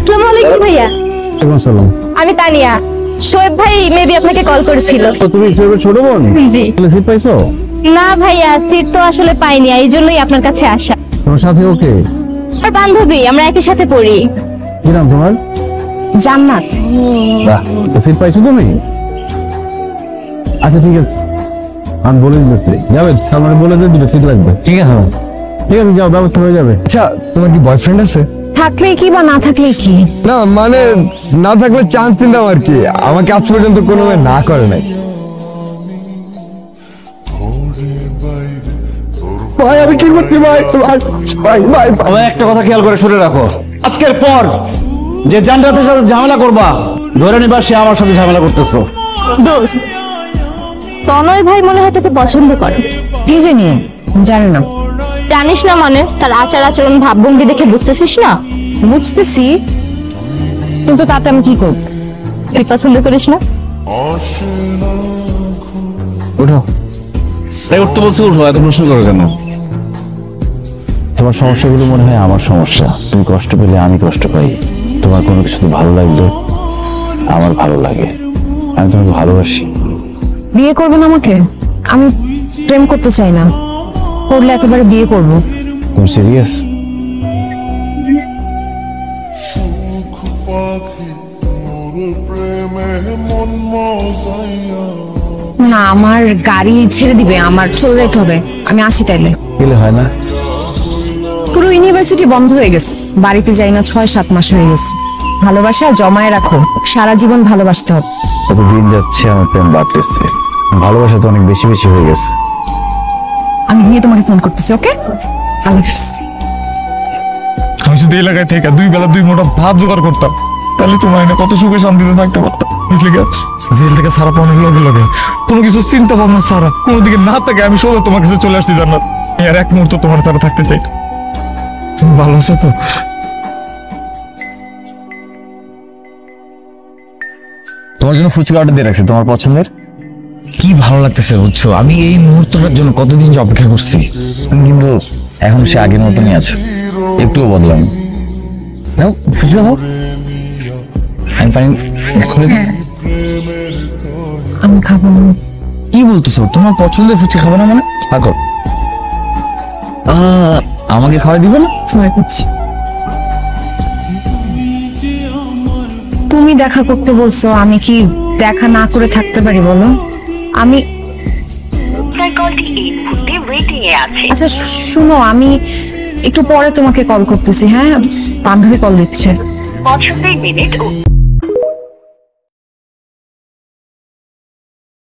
আসসালামু আলাইকুম ভাইয়া। ওয়ালাইকুম আসসালাম। আমি তানিয়া। শোয়েব ভাই মেবি আপনাকে কল করেছিল। তো তুমি শোয়েবের ছোট বোন? জি। তাহলে সিট পাইছো? না ভাইয়া, সিট তো আসলে পাইনি, এই জন্যই আপনার কাছে আসা। তোমার সাথে ওকে? আর বান্ধবী, আমরা একই সাথে পড়ি। কি নাম তোমার? জান্নাত। বাহ, তো সিট পাইছো তুমি? আচ্ছা ঠিক আছে, আমি বলে দিতেছি। যাবে তার মানে বলে দিয়ে দিবে সিট লাগবে। ঠিক আছে ঠিক আছে, যাও, ব্যবস্থা হয়ে যাবে। আচ্ছা, তোমার কি বয়ফ্রেন্ড আছে? থাকলেই কি বা না থাকলেই কি? না মানে না থাকলে চান্স দিতাম আর কি। আমাকে আজ পর্যন্ত কোনো মেয়ে না করে নাই। ভাই আমি কি করছি ভাই? ভাই ভাই তবে একটা কথা খেয়াল করে শুনে রাখো, আজকের পর যে জান্নাতের সাথে ঝামেলা করবা, ধরে নিবা সে আমার সাথে ঝামেলা করতেছো। দোস্ত, তনয় ভাই মনে হয় তোকে পছন্দ করে। কি জানি, জানি না। জানিস না মানে? তার আচার আচরণ ভাবভঙ্গি দেখে বুঝতেছিস না? বুঝতেছি, কিন্তু তাতে আমি কি করব? তুই পছন্দ করিস না? ওঠো। তাই উঠতে বলছে উঠো, এত প্রশ্ন করো কেন? তোমার সমস্যাগুলো মনে হয় আমার সমস্যা। তুমি কষ্ট পেলে আমি কষ্ট পাই। তোমার কোনো কিছু ভালো লাগলে আমার ভালো লাগে। আমি তোমাকে ভালোবাসি। বিয়ে করবেন আমাকে? আমি প্রেম করতে চাই না, করলে একেবারে বিয়ে করব। তুমি সিরিয়াস? না, আমার গাড়ি ছেড়ে দিবে, আমার চলে যেতে হবে। আমি আসি তাইলে। গেলে হয় না? পুরো ইউনিভার্সিটি বন্ধ হয়ে গেছে, বাড়িতে যাই না 6-7 মাস হয়ে গেছে। ভালোবাসা জমায় রাখো, সারা জীবন ভালোবাসতে হবে। কত দিন যাচ্ছে আমার প্রেম বাড়তেছে, ভালোবাসা তো অনেক বেশি বেশি হয়ে গেছে। আমি গিয়ে তোমাকে ফোন করতেছি, ওকে? আল্লাহ হাফেজ। আমি যদি এলাকায় থেকে 2 বেলা 2 মোটা ভাত জোগাড় করতাম, তাহলে তোমার না কত সুখে শান্তিতে থাকতে পারতাম। জেল থেকে সারা পাওয়ার লগে লগে কোনো কিছু চিন্তা ভাবনা সারা কোনো দিকে না থাকে আমি সোজা তোমার কাছে চলে আসছি জান্নাত। আমি আর এক মুহূর্ত তোমার তারা থাকতে চাই না। তুমি ভালো আছো তো? তোমার জন্য ফুচকা অর্ডার দিয়ে রাখছি, তোমার পছন্দের। কি ভালো লাগতেছে বুঝছো, আমি এই মুহূর্তটার জন্য কতদিন যে অপেক্ষা করছি। কিন্তু এখন সে আগের মতনই আছে, একটুও বদলাম। নাও ফুচকা দাও, আমি পানি খুলে দিই। আমি খাবো না। কি বলতেছো, তোমার পছন্দের ফুচকা খাবে না মানে? থাকো, আমাকে খাওয়াই দিবে না? সময় করছি। তুমি দেখা করতে বলছো, আমি কি দেখা না করে থাকতে পারি বলো? আমি আচ্ছা শুনো, আমি একটু পরে তোমাকে কল করতেছি। হ্যাঁ, বান্ধবী কল দিচ্ছে।